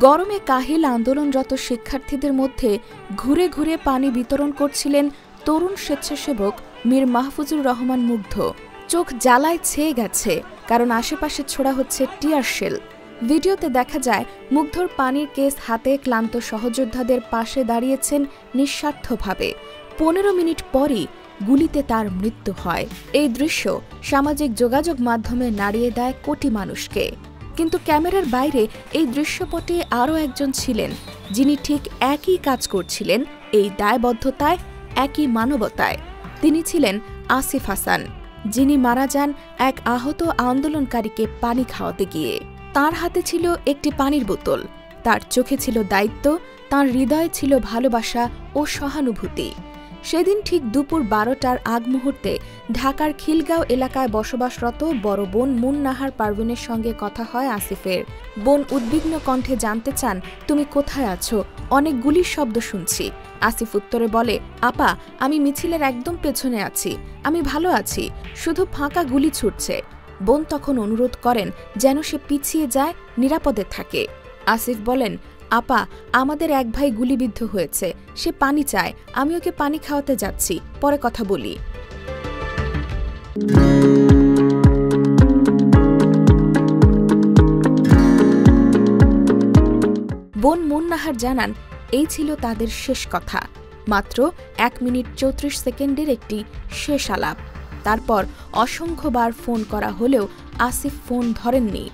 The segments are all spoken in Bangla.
গরমে কাহিল আন্দোলনরত শিক্ষার্থীদের মধ্যে ঘুরে ঘুরে পানি বিতরণ করছিলেন তরুণ স্বেচ্ছাসেবক মীর মাহফুজুর রহমান মুগ্ধ। চোখ জ্বালায় ছেয়ে গেছে, কারণ আশেপাশে ছোড়া হচ্ছে টিয়ার শেল। ভিডিওতে দেখা যায় মুগ্ধর পানির কেস হাতে ক্লান্ত সহযোদ্ধাদের পাশে দাঁড়িয়েছেন নিঃস্বার্থভাবে। 15 মিনিট পরই গুলিতে তার মৃত্যু হয়। এই দৃশ্য সামাজিক যোগাযোগ মাধ্যমে নাড়িয়ে দেয় কোটি মানুষকে। কিন্তু ক্যামেরার বাইরে এই দৃশ্যপটে আরও একজন ছিলেন, যিনি ঠিক একই কাজ করছিলেন, এই দায়বদ্ধতায়, একই মানবতায়। তিনি ছিলেন আসিফ হাসান, যিনি মারা যান এক আহত আন্দোলনকারীকে পানি খাওয়াতে গিয়ে। তার হাতে ছিল একটি পানির বোতল, তার চোখে ছিল দায়িত্ব, তার হৃদয়ে ছিল ভালোবাসা ও সহানুভূতি। সেদিন ঠিক দুপুর 12টার আগ মুহূর্তে ঢাকার খিলগাঁও এলাকায় বসবাসরত বড় বোন মুন্নাহার পারভিনের সঙ্গে কথা হয় আসিফের। বোন উদ্বিগ্ন কণ্ঠে জানতে চান, তুমি কোথায় আছো? অনেক গুলির শব্দ শুনছি। আসিফ উত্তরে বলে, আপা, আমি মিছিলের একদম পেছনে আছি, আমি ভালো আছি, শুধু ফাঁকা গুলি ছুটছে। বোন তখন অনুরোধ করেন যেন সে পিছিয়ে যায়, নিরাপদে থাকে। আসিফ বলেন, আপা, আমাদের এক ভাই গুলিবিদ্ধ হয়েছে, সে পানি চায়, আমি ওকে পানি খাওয়াতে যাচ্ছি, পরে কথা বলি। বোন মুন্নাহার জানান, এই ছিল তাদের শেষ কথা, মাত্র 1 মিনিট 34 সেকেন্ডের একটি শেষ আলাপ। তারপর অসংখ্যবার ফোন করা হলেও আসিফ ফোন ধরেননি।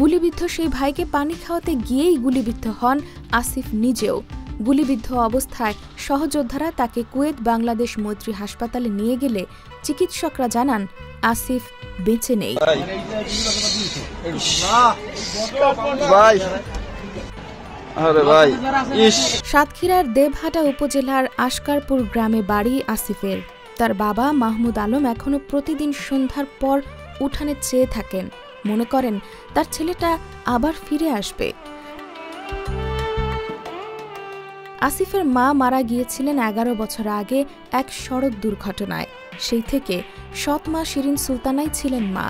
গুলিবিদ্ধ সেই ভাইকে পানি খাওয়াতে গিয়েই গুলিবিদ্ধ হন আসিফ নিজেও। গুলিবিদ্ধ অবস্থায় সহযোদ্ধারা তাকে কুয়েত বাংলাদেশ মৈত্রী হাসপাতালে নিয়ে গেলে চিকিৎসকরা জানান আসিফ বেঁচে নেই। সাতক্ষীরার দেবহাটা উপজেলার আশকারপুর গ্রামে বাড়ি আসিফের। তার বাবা মাহমুদ আলম এখনো প্রতিদিন সন্ধ্যার পর উঠানে চেয়ে থাকেন, মনে করেন তার ছেলেটা আবার ফিরে আসবে। আসিফের মা মারা গিয়েছিলেন 11 বছর আগে এক সড়ক দুর্ঘটনায়। সেই থেকে সৎ মা শিরিন সুলতানাই ছিলেন মা,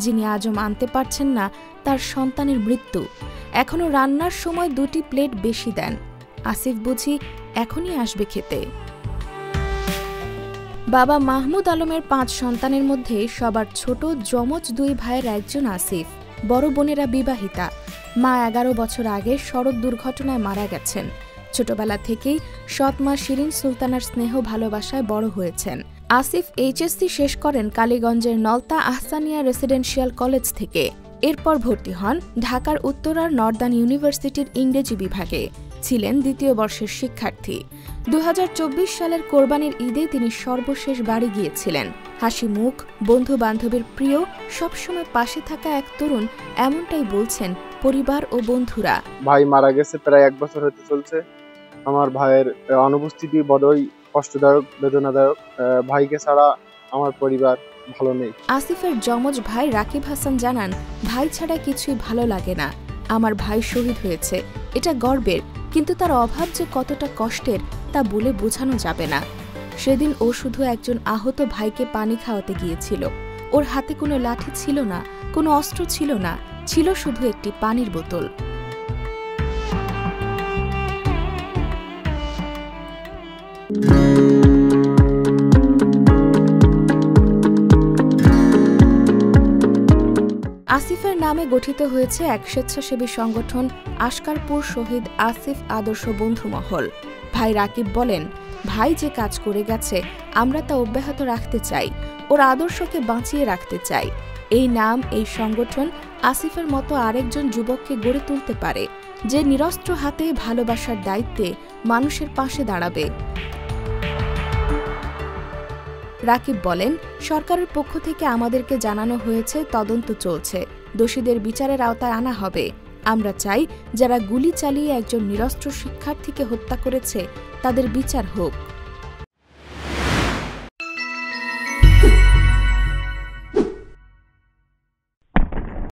যিনি আজও মানতে পারছেন না তার সন্তানের মৃত্যু। এখনো রান্নার সময় 2টি প্লেট বেশি দেন। আসিফ বুঝি এখনই আসবে খেতে। বাবা মাহমুদ আলমের 5 সন্তানের মধ্যে সবার ছোট যমজ 2 ভাইয়ের একজন আসিফ। বড় বোনেরা বিবাহিতা। মা 11 বছর আগে সড়ক দুর্ঘটনায় মারা গেছেন। ছোটবেলা থেকেই সৎ মা শিরিন সুলতানার স্নেহ ভালোবাসায় বড় হয়েছেন। আসিফ এইচএসসি শেষ করেন কালীগঞ্জের নলতা আহসানিয়া রেসিডেন্সিয়াল কলেজ থেকে। এরপর ভর্তি হন ঢাকার উত্তরার নর্দার্ন ইউনিভার্সিটির ইংরেজি বিভাগে। ছিলেন 2য় বর্ষের শিক্ষার্থী। 2024 সালের কোরবানির ঈদে তিনি সর্বশেষ বাড়ি গিয়েছিলেন। হাসি মুখ, বন্ধু বান্ধবের প্রিয়, সবসময় পাশে থাকা এক তরুণ, এমনটাই বলছেন পরিবার ও বন্ধুরা। ভাই মারা গেছে, প্রায় 1 বছর হতে চলছে। আমার ভাইয়ের অনুপস্থিতি বড়ই কষ্টদায়ক, বেদনাদায়ক। ভাইকে ছাড়া আমার পরিবার ভালো নেই। আসিফের যমজ ভাই রাকিব হাসান জানান, ভাই ছাড়া কিছুই ভালো লাগে না। আমার ভাই শহীদ হয়েছে, এটা গর্বের, কিন্তু তার অভাব যে কতটা কষ্টের তা বলে বোঝানো যাবে না। সেদিন ও শুধু একজন আহত ভাইকে পানি খাওয়াতে গিয়েছিল। ওর হাতে কোনো লাঠি ছিল না, কোনো অস্ত্র ছিল না, ছিল শুধু একটি পানির বোতল। আসিফের নামে গঠিত হয়েছে এক স্বেচ্ছাসেবী সংগঠন আশকারপুর শহীদ আসিফ আদর্শ বন্ধু মহল। ভাই রাকিব বলেন, ভাই যে কাজ করে গেছে আমরা তা অব্যাহত রাখতে চাই, ওর আদর্শকে বাঁচিয়ে রাখতে চাই। এই নাম, এই সংগঠন আসিফের মতো আরেকজন যুবককে গড়ে তুলতে পারে, যে নিরস্ত্র হাতে ভালোবাসার দায়িত্বে মানুষের পাশে দাঁড়াবে। রাকিব বলেন, সরকারের পক্ষ থেকে আমাদেরকে জানানো হয়েছে তদন্ত চলছে, দোষীদের বিচারের আওতায় আনা হবে। আমরা চাই যারা গুলি চালিয়ে একজন নিরস্ত্র শিক্ষার্থীকে হত্যা করেছে তাদের বিচার হোক।